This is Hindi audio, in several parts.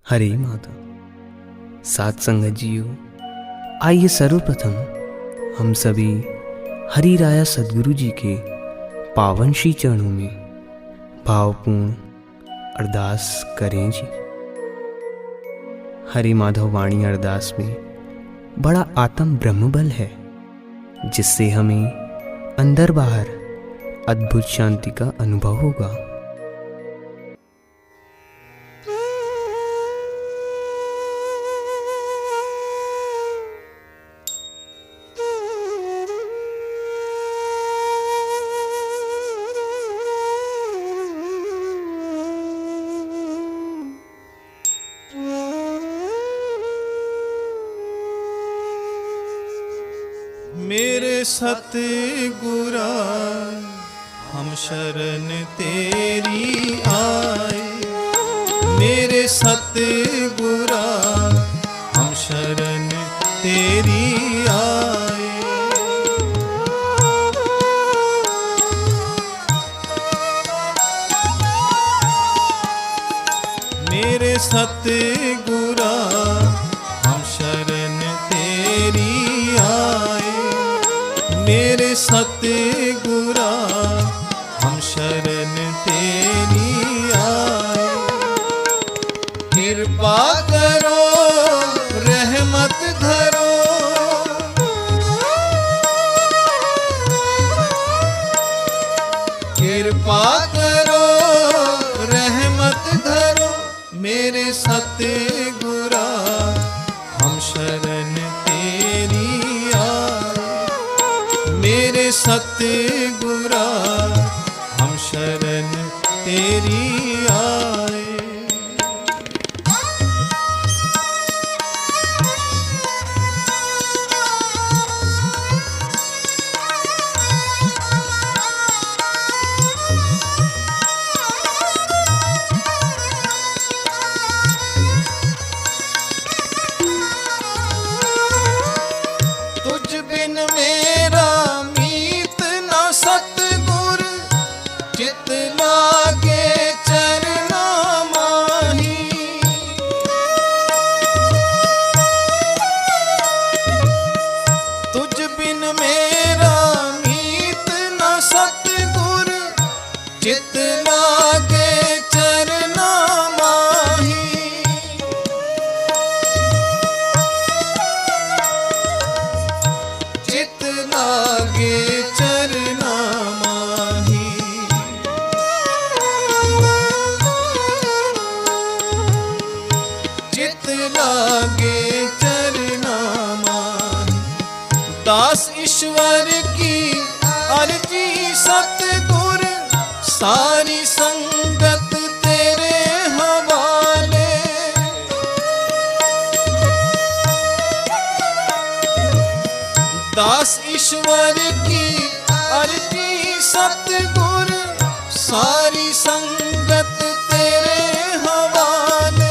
हरे माधव। सात संगत जियो, आइए सर्वप्रथम हम सभी हरि राया सद्गुरु जी के पावन श्री चरणों में भावपूर्ण अरदास करें जी। हरि माधव वाणी अरदास में बड़ा आत्म ब्रह्म बल है, जिससे हमें अंदर बाहर अद्भुत शांति का अनुभव होगा। मेरे सतगुरा हम शरण तेरी आए, मेरे सतगुरा हम शरण तेरी आए। मेरे सतगुरा हम शरण तेरी आए, मेरे सतगुरा हम शरण तेरी आए। कृपा करो रहमत धरो, कृपा करो रहमत धरो। मेरे सतगुरा हम शरण तेरी आए, मेरे सतगुरा हम शरण तेरी आए। तुझ बिन मेरा मीत न सतगुर, चित लागे चरना माही। तुझ बिन मेरा मीत न सतगुर, चित लागे चरना माही। चित लागे चरना माही। चित लागे चरना माही। दास ईश्वर की अर्जी सतगुर, सारी संगत तेरे हवाले। दास ईश्वर की अर्जी सतगुर, सारी संगत तेरे हवाले।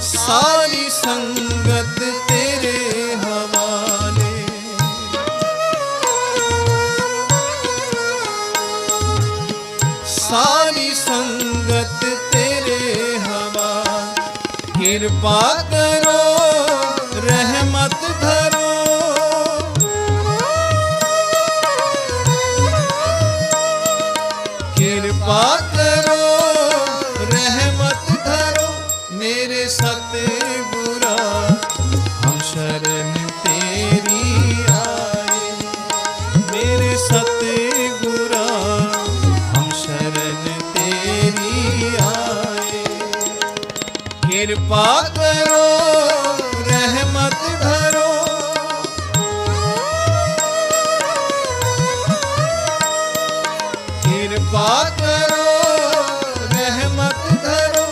सारी संगत तेरे हवाले। सारी संगत तेरे हवाले। कृपा करो रहमत धरो, कृपा करो रहमत धरो। मेरे सतगुरा हम शरण तेरी आए, मेरे सतगुरा हम शरण तेरी आए। कृपा करो रहमत धरो, कृपा करो रहमत धरो।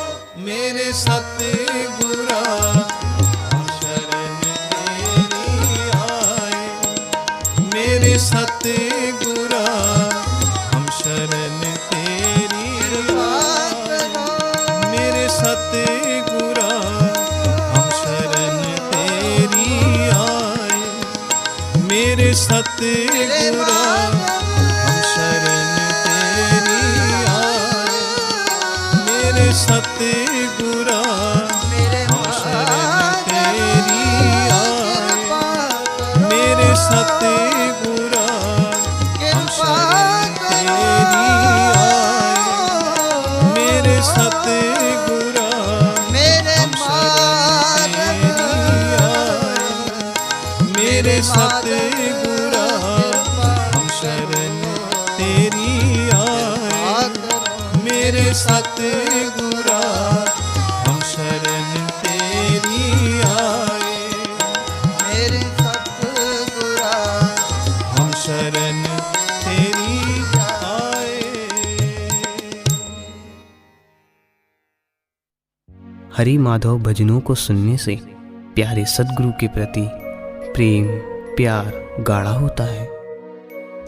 मेरे सतगुरा हम शरण तेरी आए, मेरे सतगुरा हम शरण तेरी आए। मेरे सतगुरा हम शरण तेरी आए, मेरे सतगुरा हम शरण तेरी सतगुरा मेरे हम शरण तेरी आए। मेरे सतगुरा हम शरण तेरी आए। मेरे सतगुरा मेरे हम शरण तेरी आए। मेरे सतगुरा हम शरण तेरी आए। मेरे सतगुरा हम शरण तेरी आए। मेरे सतगुरा हम शरण तेरी आए। हरि माधव भजनों को सुनने से प्यारे सद्गुरु के प्रति प्रेम प्यार गाढ़ा होता है।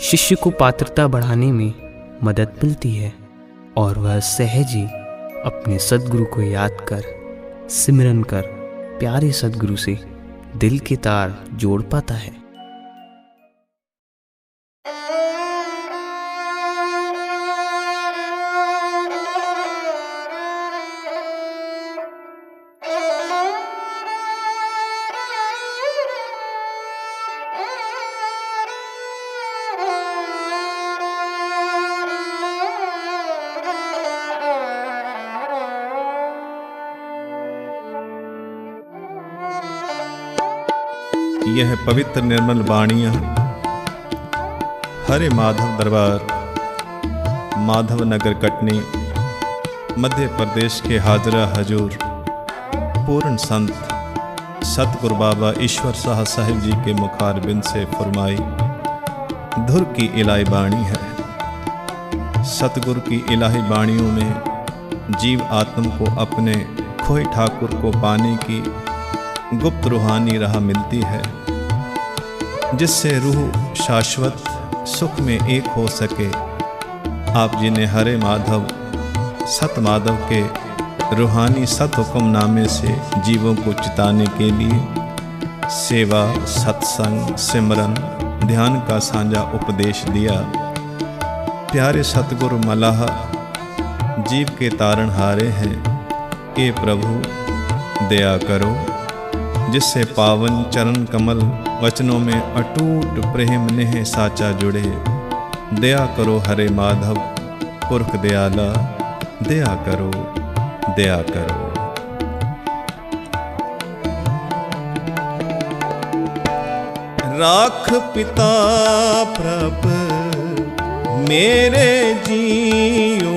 शिष्य को पात्रता बढ़ाने में मदद मिलती है और वह सहज ही अपने सद्गुरु को याद कर सिमरन कर प्यारे सद्गुरु से दिल के तार जोड़ पाता है। यह पवित्र निर्मल वाणियाँ हरे माधव दरबार, माधव नगर, कटनी, मध्य प्रदेश के हाजरा हजूर पूर्ण संत सतगुरु बाबा ईश्वर शाह साहिब जी के मुखारबिंद से फरमाई धुर की इलाही बाणी है। सतगुरु की इलाही बाणियों में जीव आत्म को अपने खोए ठाकुर को पाने की गुप्त रूहानी राह मिलती है, जिससे रूह शाश्वत सुख में एक हो सके। आप जी ने हरे माधव सत माधव के रूहानी सत हुक्मनामे से जीवों को चिताने के लिए सेवा, सत्संग, सिमरन, ध्यान का साझा उपदेश दिया। प्यारे सतगुरु मलाह जीव के तारणहारे हैं। हे प्रभु दया करो, जिससे पावन चरण कमल वचनों में अटूट प्रेम नेह साचा जुड़े। दया करो हरे माधव पुरख दयाला, दया करो दया करो। राख पिता प्रभ मेरे जियो,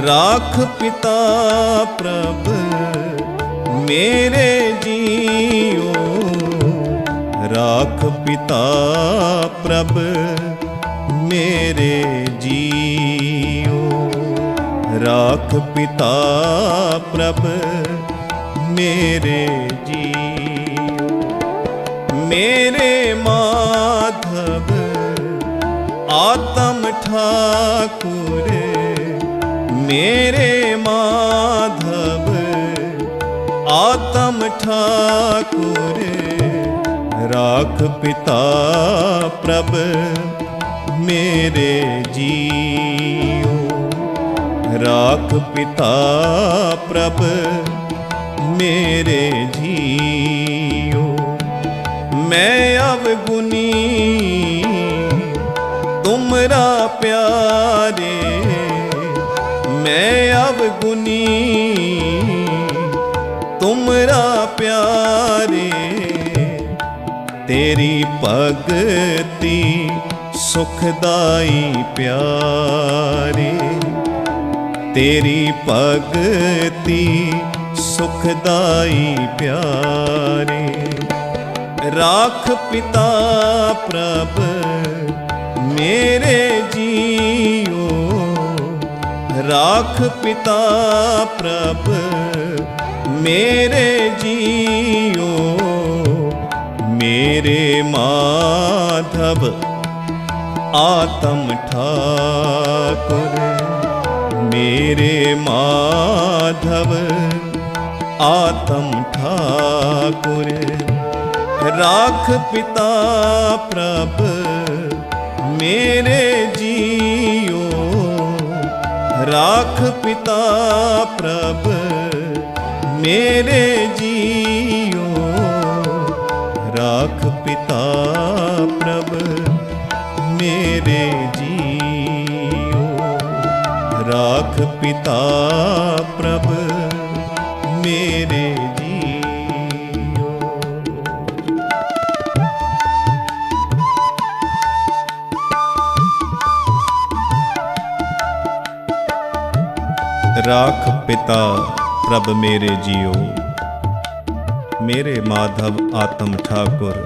राख पिता प्रभ मेरे जियो। राख पिता प्रभ मेरे जियो। राख पिता प्रभ मेरे जियो। मेरे माधव आत्म ठाकुर, मेरे माधव आत्म ठाकुर। राख पिता प्रभ मेरे जियो। राख पिता प्रभ मेरे जियो। मैं अवगुनी तुमरा प्यारे, मैं अवगुनी तुमरा प्यारे। तेरी भगति सुखदाई प्यारे, तेरी भगति सुखदाई प्यारे। राख पिता प्रभ मेरे जियो। राख पिता प्रभ मेरे जियो। मेरे माधव आत्म ठाकुर, मेरे माधव आत्म ठाकुर। राख पिता प्रभ मेरे जियो। राख पिता प्रभ मेरे जियो, राख पिता प्रभ मेरे जियो, राख पिता प्रभ मेरे जियो। राख पिता प्रभ मेरे जियो, मेरे माधव आत्म ठाकुर,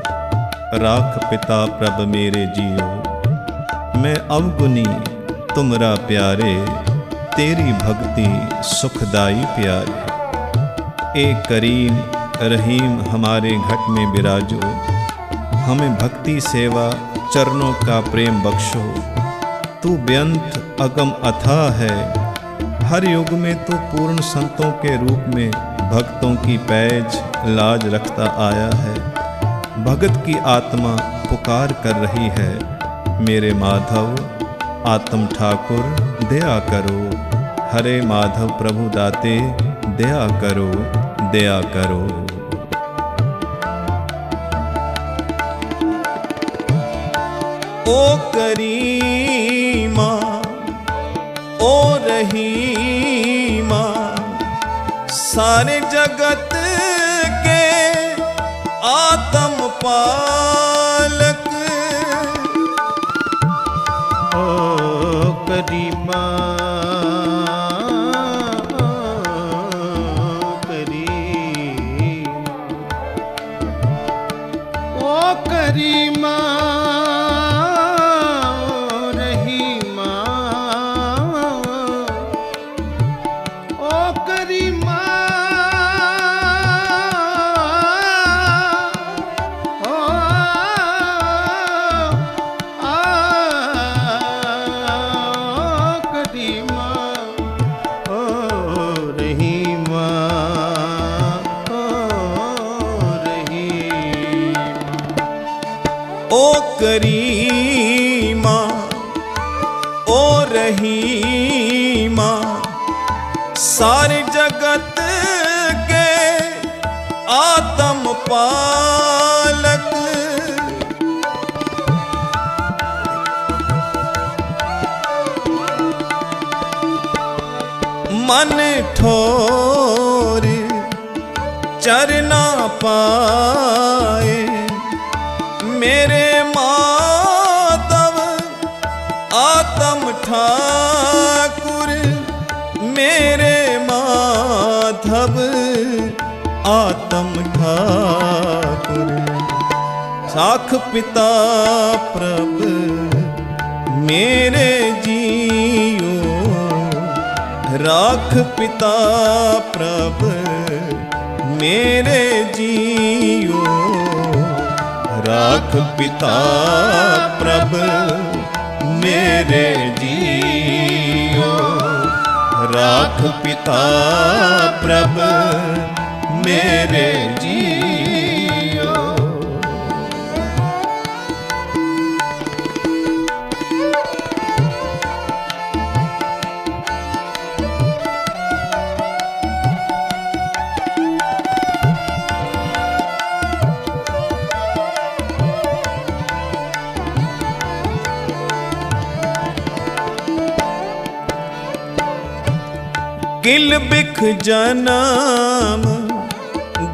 राख पिता प्रभ मेरे जियो। मैं अवगुनी तुमरा प्यारे, तेरी भक्ति सुखदाई प्यारे। ए करीम रहीम हमारे घट में विराजो, हमें भक्ति सेवा चरणों का प्रेम बख्शो। तू बेअंत अगम अथाह है, हर युग में तो पूर्ण संतों के रूप में भक्तों की पैज लाज रखता आया है। भगत की आत्मा पुकार कर रही है, मेरे माधव आत्म ठाकुर दया करो। हरे माधव प्रभु दाते दया करो, दया करो। ओ करीमा ओ रहीमा, सारे जगत के आत्म पालक। ओ करीमा करीमा रहीमा, ओ करीमा ओ करीमा ओ रहीमा ओ करीमा ओ रहीमा, सारे जगत के आत्म पालक। मन ठोर चरना पाए, मेरे माधव आत्म ठाकुर, मेरे माधव आत्म ठाकुर। राख पिता प्रभ मेरे जियो, राख पिता प्रभ मेरे जियो, राख पिता प्रभ मेरे जियो, राख पिता प्रभ मेरे जियो। किल बिख जन्म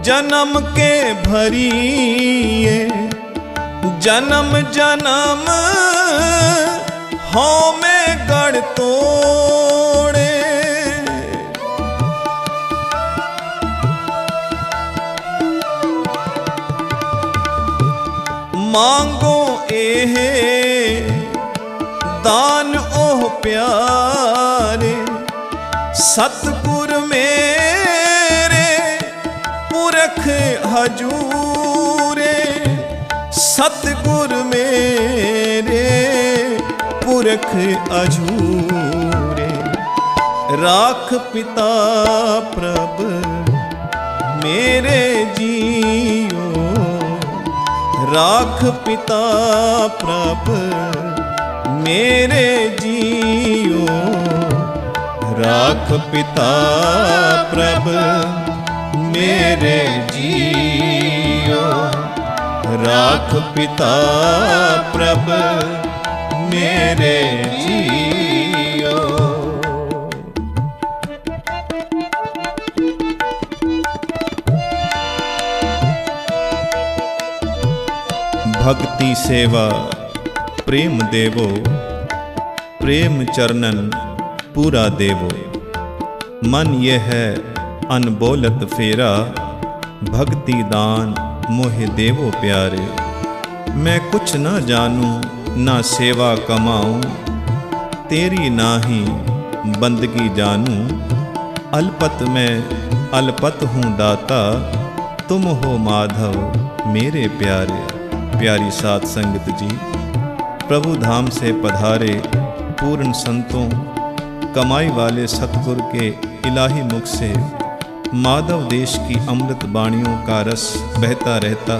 जन्म के भरिए, जन्म जन्म हों में गढ़ तोड़े। मांगो एहे दान ओह प्यारे, सतगुर मेरे पुरख हजूरे, सतगुर मेरे पुरख हजूरे। राख पिता प्रभ मेरे जियो, राख पिता प्रभ मेरे जियो, राख पिता प्रभ मेरे जियो, राख पिता प्रभ मेरे जियो। भक्ति सेवा प्रेम देवो, प्रेम चरणन पूरा देवो। मन ये है अनबोलत फेरा, भक्ति दान मोहे देवो प्यारे। मैं कुछ न जानूं ना सेवा कमाऊं, तेरी नाही बंदगी जानूं। अल्पत में अल्पत हूँ दाता, तुम हो माधव मेरे प्यारे। प्यारी साध संगत जी, प्रभु धाम से पधारे पूर्ण संतों, कमाई वाले सतगुर के इलाही मुख से माधव देश की अमृत वाणियों का रस बहता रहता।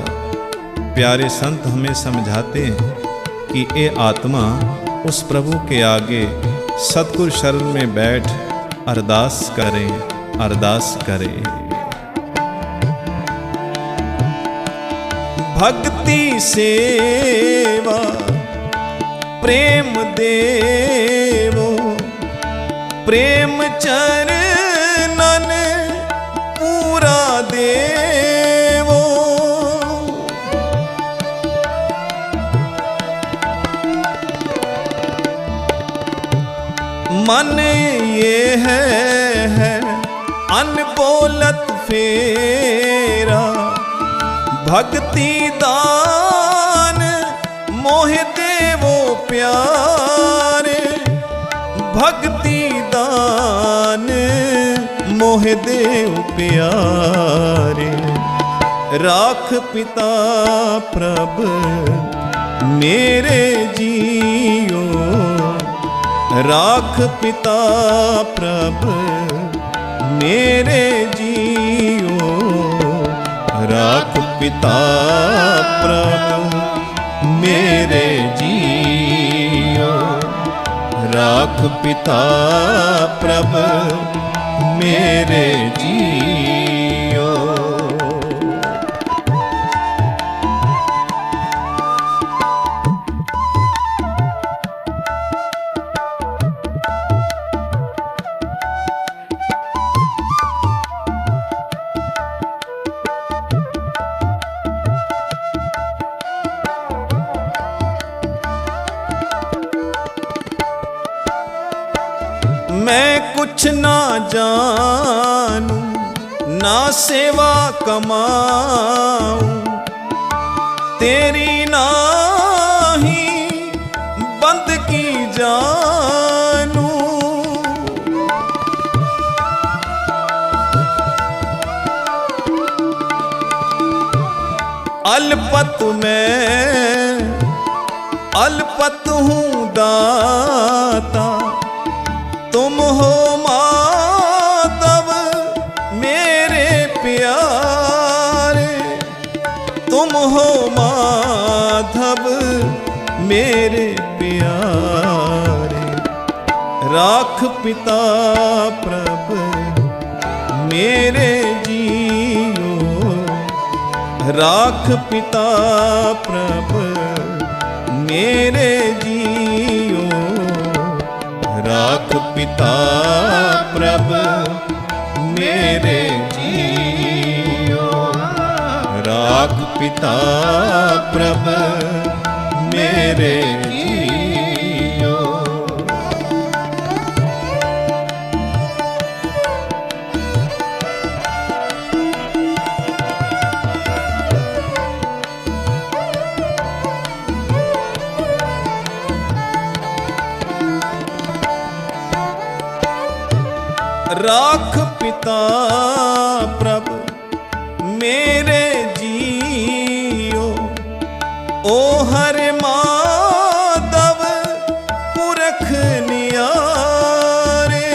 प्यारे संत हमें समझाते हैं कि ए आत्मा उस प्रभु के आगे सतगुर शरण में बैठ अरदास करें, अरदास करें। भक्ति सेवा प्रेम देवो, प्रेम चरणन पूरा देवो। मन ये है अनबोलत फेरा, भक्ति दान मोहे देवो प्यारे। भक्ति दान मोहे देव प्यारे। राख पिता प्रभ मेरे जियो, राख पिता प्रभ मेरे जियो, राख पिता प्रभ मेरे जियो, राख पिता प्रभ मेरे जियो। मैं कुछ ना जानूं ना सेवा कमाऊं, तेरी नाही बंदगी जानूं। अल्पत में अल्पत हूँ दाता, तुम हो माधव मेरे प्यारे। तुम हो माधव मेरे प्यारे। राख पिता प्रभ मेरे जियो, राख पिता प्रभ मेरे जियो, राख पिता प्रभ मेरे जियो, राख पिता प्रभ मेरे जियो। राख पिता प्रभ मेरे जियो, ओ हर माधव पुरख नियारे।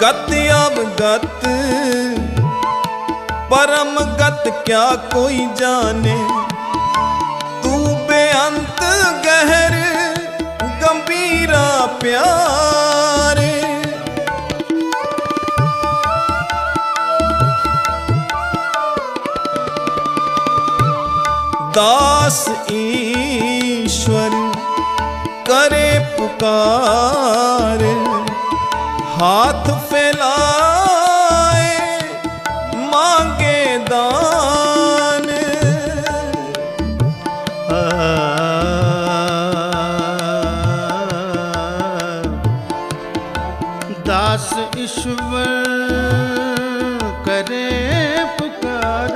गत अवगत परम गत क्या कोई जाने, अंत गहर गंभीरा प्यार। दास ईश्वर करे पुकार, हाथ फैलाए मांगे दान। दास ईश्वर करे पुकार,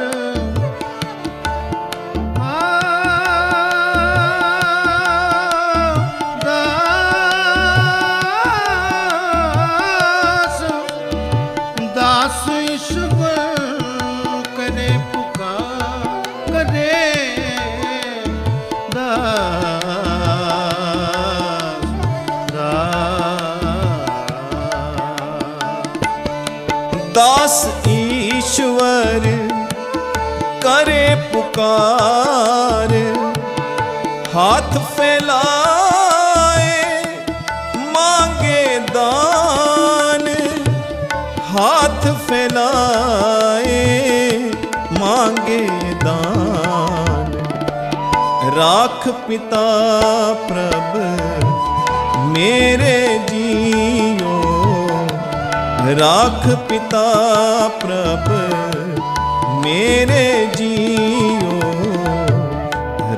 दास ईश्वर करे पुकार, करे दास ईश्वर करे पुकार, हाथ फैलाए मांगे दान। हाथ फैलाए मांगे दान। राख पिता प्रभ मेरे जियो, राख पिता प्रभ मेरे जियो।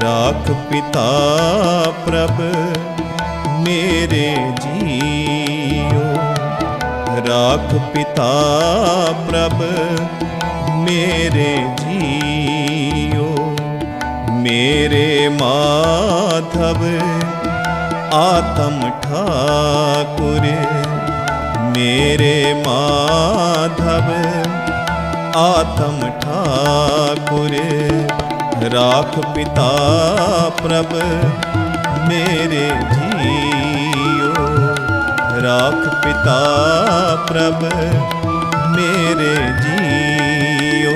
राख पिता प्रभ मेरे जियो। राख पिता प्रभ मेरे जियो। मेरे माधव आत्म ठाकुर, मेरे माधव आत्म ठाकुर। राख पिता प्रभ मेरे जियो। राख पिता प्रभ मेरे जियो।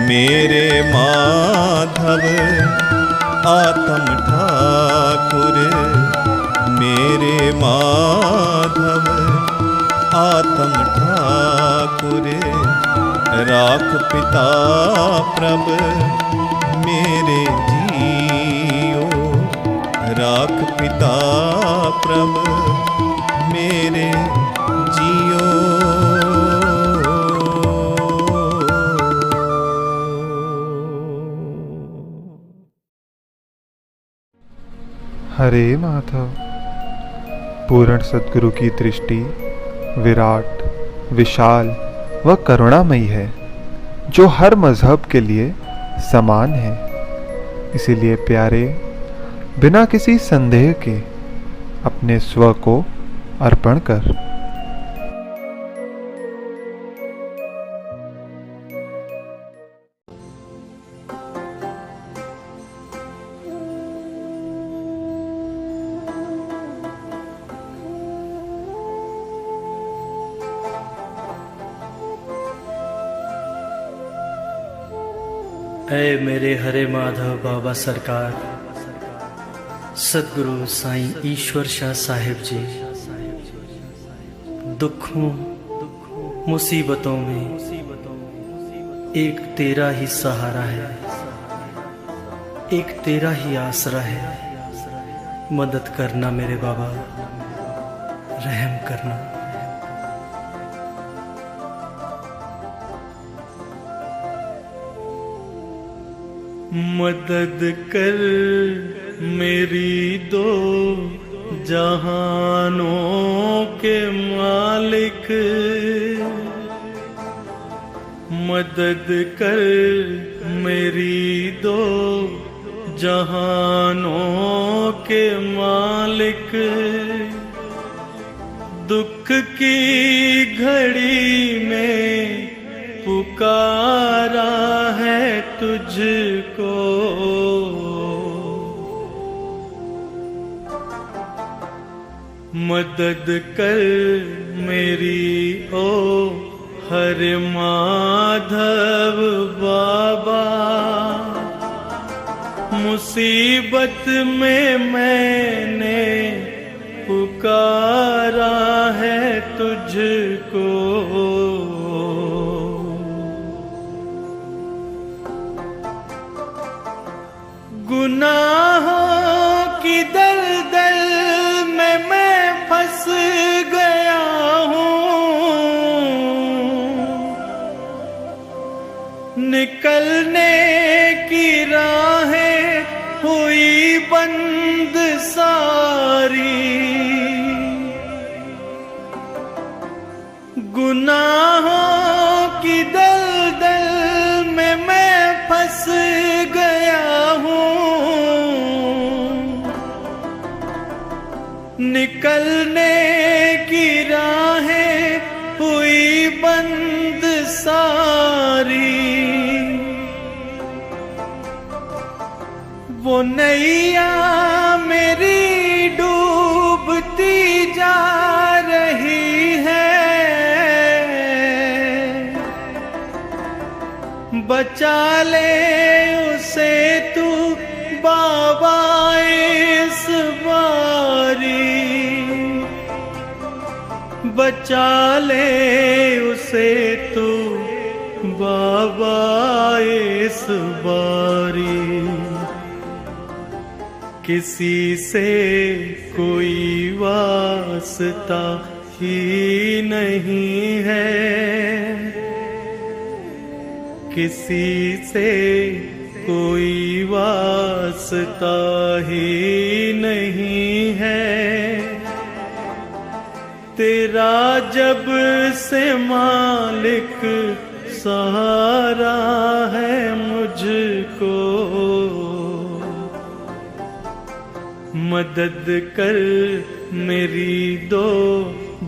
मेरे माधव आत्म ठाकुर, मेरे माधव आत्म ठाकुर। राख पिता प्रभ मेरे जियो। राख पिता प्रभ मेरे जियो। हरे माधव। पूर्ण सद्गुरु की दृष्टि विराट, विशाल व करुणामयी है, जो हर मजहब के लिए समान है। इसीलिए प्यारे, बिना किसी संदेह के अपने स्व को अर्पण कर। ऐ मेरे हरे माधव बाबा सरकार, सदगुरु साईं ईश्वर शाह साहिब जी, दुखों मुसीबतों में एक तेरा ही सहारा है, एक तेरा ही आसरा है। मदद करना मेरे बाबा, रहम करना। मदद कर मेरी दो जहानों के मालिक, मदद कर मेरी दो जहानों के मालिक। दुख की घड़ी में पुकारा है तुझको, मदद कर मेरी ओ हरे माधव बाबा, मुसीबत में मैंने पुकारा है तुझको, गुनाहों की दलदल में मैं फंस गया हूँ, निकलने की राहें हुई बंद सारी, गुनाहों की दलदल में मैं फंस गया हूँ, निकलने की राहें हुई बंद सारी, वो नैया मेरी डूबती जा रही है, बचा ले उसे तू बाबा इस बारी, बचा ले उसे तू बाबा इस बारी। किसी से कोई वास्ता ही नहीं है, किसी से कोई वास्ता ही नहीं है, तेरा जब से मालिक सहारा है मुझको, मदद कर मेरी दो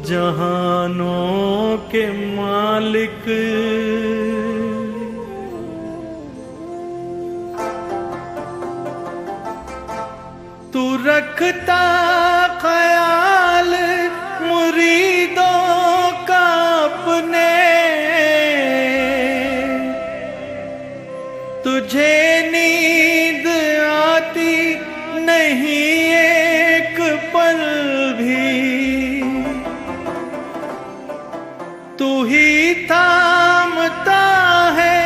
जहानों के मालिक। तू रखता ख्याल मुरीदों का अपने, तुझे नींद आती नहीं एक पल भी, तू ही थामता है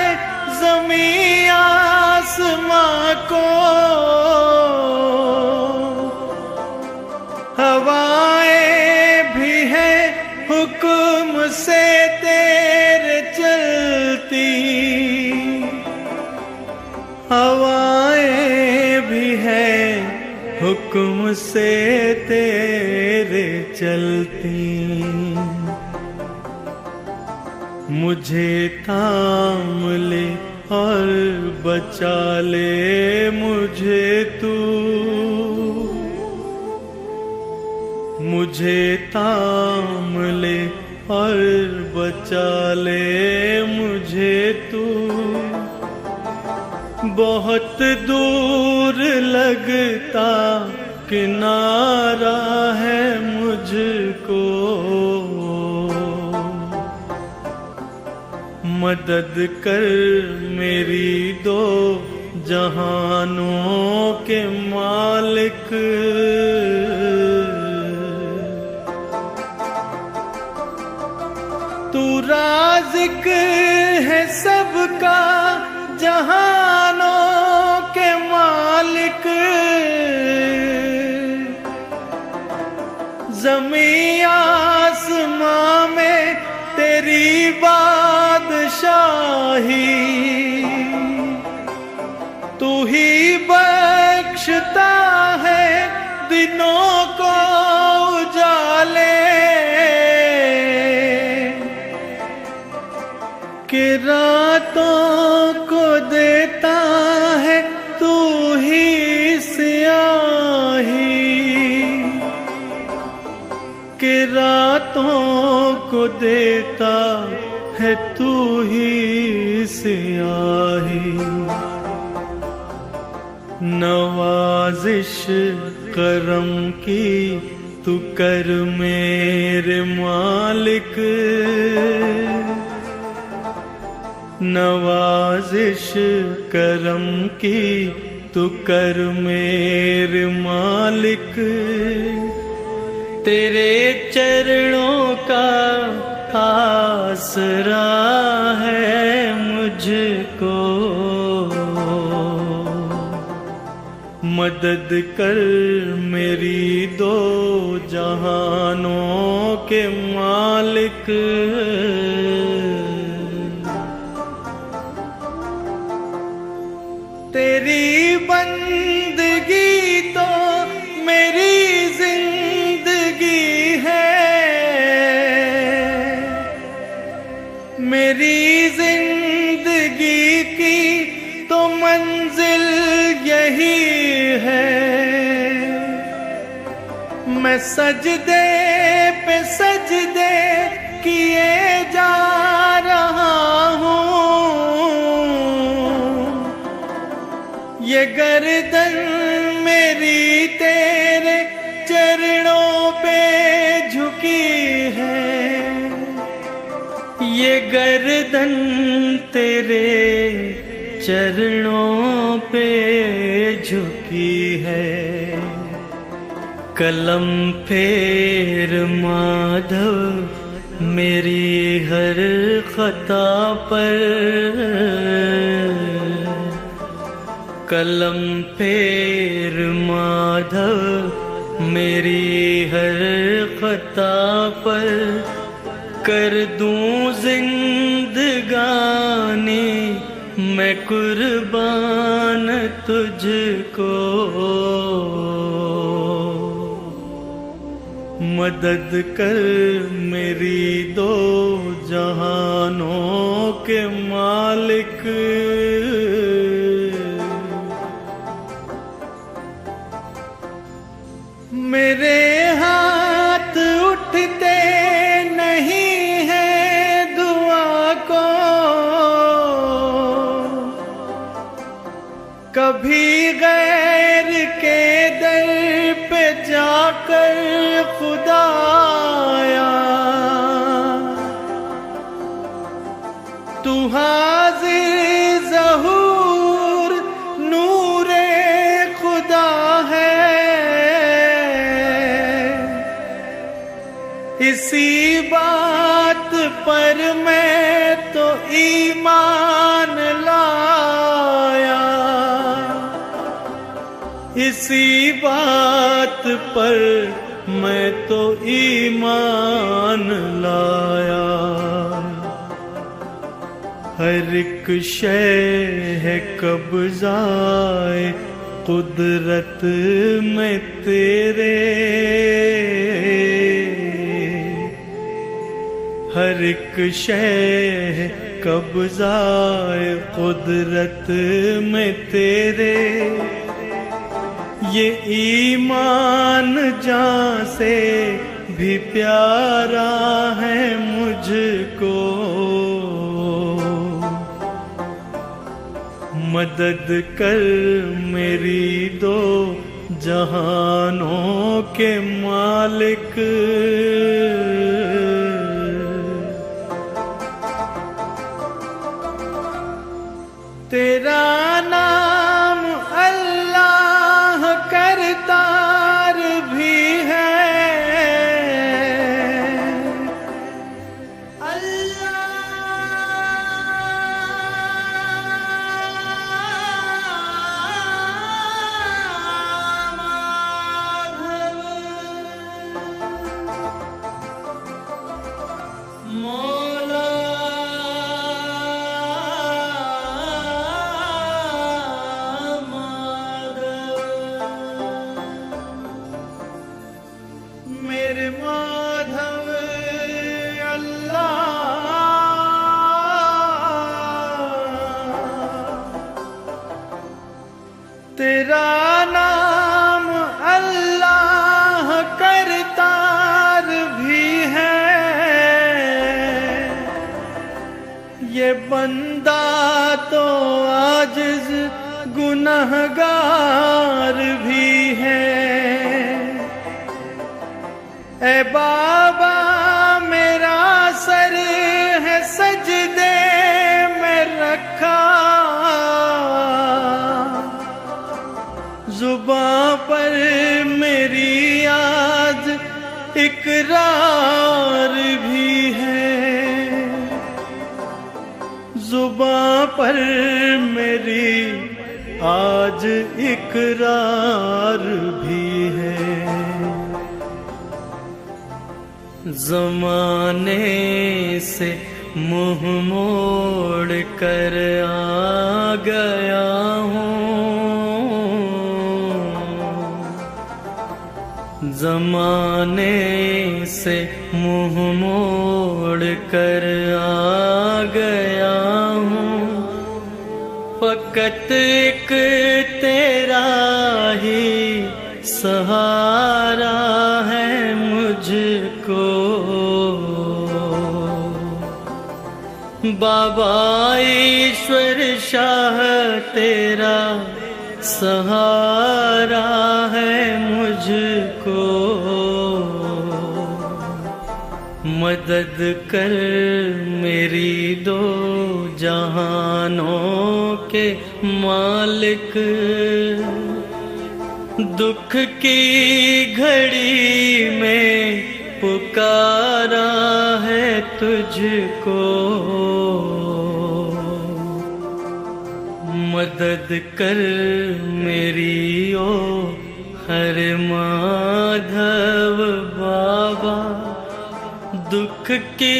ज़मीं आसमां को, हवाएं भी है हुक्म से तेरे चलती, हवाएं भी है हुक्म से तेरे चलती, मुझे थाम ले और बचा ले मुझे तू, मुझे थाम ले और बचा ले मुझे तू, बहुत दूर लगता किनारा है मुझको, मदद कर मेरी दो जहानों के मालिक। तू राज़िक है सबका जहानों के मालिक, ज़मीं आसमां में तेरी बादशाही, तू ही बख्शता है दिनों को उजाले, कि रातों को देता है तू ही स्याही, कि रातों को देता है तू ही स्याही, नवाजिश करम की तू कर मेरे मालिक, नवाजिश करम की तू कर मेरे मालिक, तेरे चरणों का आसरा है मुझको। मदद कर मेरी दो जहानों के मालिक, तेरी बंदगी तो मेरी जिंदगी है, मेरी जिंदगी की तो मंजिल यही है। मैं सजदे पे सजदे किए जा रहा हूँ, ये गर्दन मेरी तेरे चरणों पे झुकी है, ये गर्दन तेरे चरणों पे झुकी है। कलम फेर माधव मेरी हर खता पर, कलम फेर माधव मेरी हर खता पर, कर दूं जिंदगानी मैं कुर्बान तुझको। मदद कर मेरी दो जहानों के मालिक, मेरे हाथ उठते नहीं है दुआ को, कभी गैर के दर पे जाकर खुदाया, तू हाजिर ज़हूर नूरे खुदा है। इसी बात पर मैं तो ईमान लाया, इसी बात पर मैं तो ईमान लाया। हर एक शय है कब्ज़ाए कुदरत में तेरे, हर एक शय कब्ज़ाए कुदरत में तेरे। ये ईमान जान से भी प्यारा है मुझको। मदद कर मेरी दो जहानों के मालिक, तेरा नाम अल्लाह करतार भी है, मौला मेरे माधव अल्लाह, तेरा नाम अल्लाह करतार भी है। ये बंदा तो आजिज़ गुनहगार भी है। ऐ बाबा मेरा सर है सजदे में रखा, पर मेरी आज इकरार भी है। जमाने से मुंह मोड़ कर आ गया हूँ, जमाने से मुंह मोड़ कर आ गया हूँ। फकत एक तेरा ही सहारा है मुझको। बाबा ईश्वर शाह तेरा सहारा है मुझको। मदद कर मेरी दो जहानों के मालिक। दुख की घड़ी में पुकारा है तुझको। मदद कर मेरी ओ हर माधव बाबा। दुख की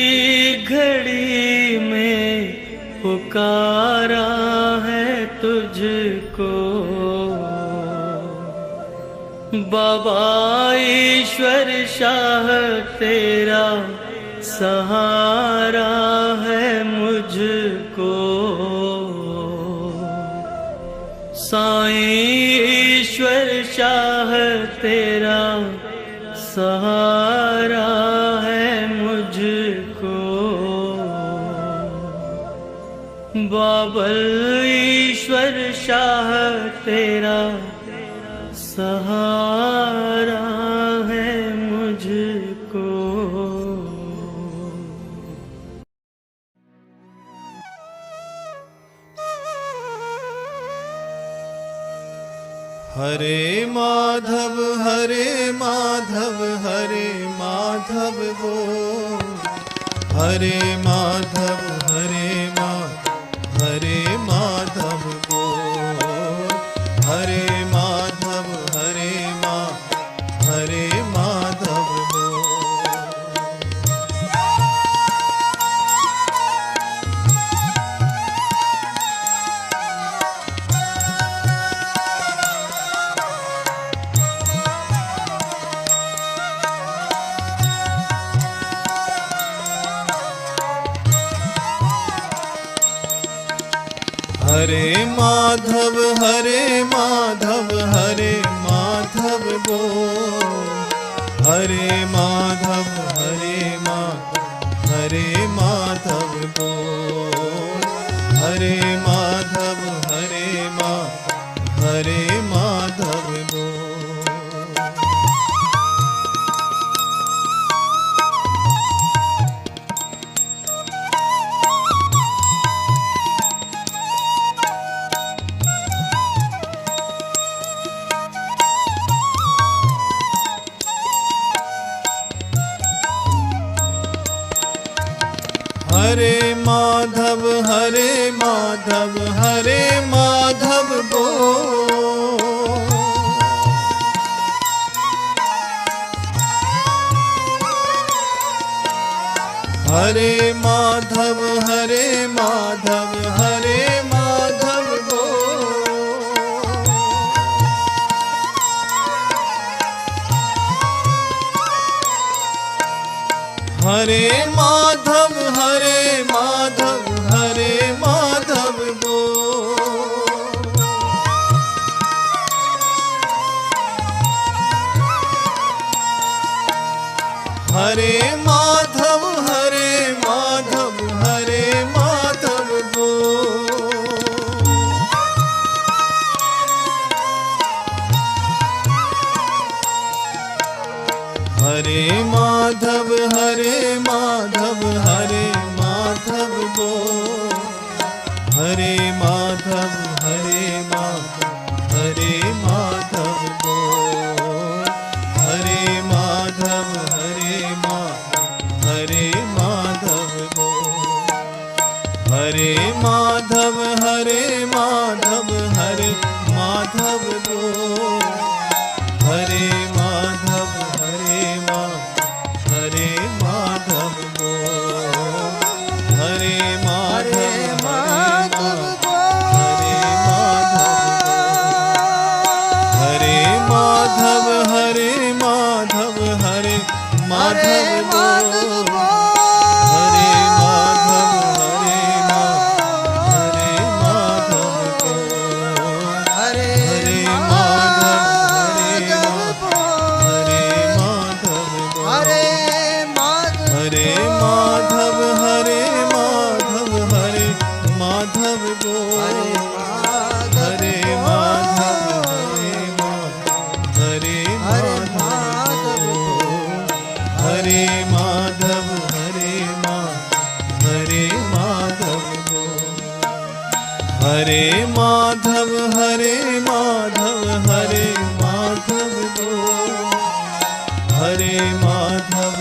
घड़ी में पुकारा है तुझको। बाबा ईश्वर शाह तेरा सहारा है मुझको। साईं ईश्वर शाह तेरा सहारा है मुझको। बाबल ईश्वर शाह तेरा सहारा है मुझको। हरे माधव हरे माधव हरे माधव बोल। हरे माधव हरे माधव हरे माधव बोल। हरे माधव हरे माधव हरे माधव बोल। हरे माधव हरे माधव हरे माधव बोल। हरे माधव हरे माधव हरे माधव बोल। हरे माधव हरे माधव हरे माधव बोल। हरे माधव हरे माधव हरे माधव बोल। हरे माधव हरे माधव हरे माधव बोल। हरे माधव हरे माधव हरे माधव बोल। हरे माधव हरे माधव हरे माधव बोल। हरे माधव हरे माधव हरे माधव हरे माधव हरे माधव बोल हरे माधव हरे माधव हरे माधव बोल हरे माधव हरे माधव हरे माधव हरे माधव बोल हरे माधव हरे माधव हरे माधव हरे माधव हरे माधव हरे माधव हरे माधव हरे माधव बोल हरे माधव हरे माधव हरे माधव हरे माधव हरे माधव हरे माधव हरे माधव हरे माधव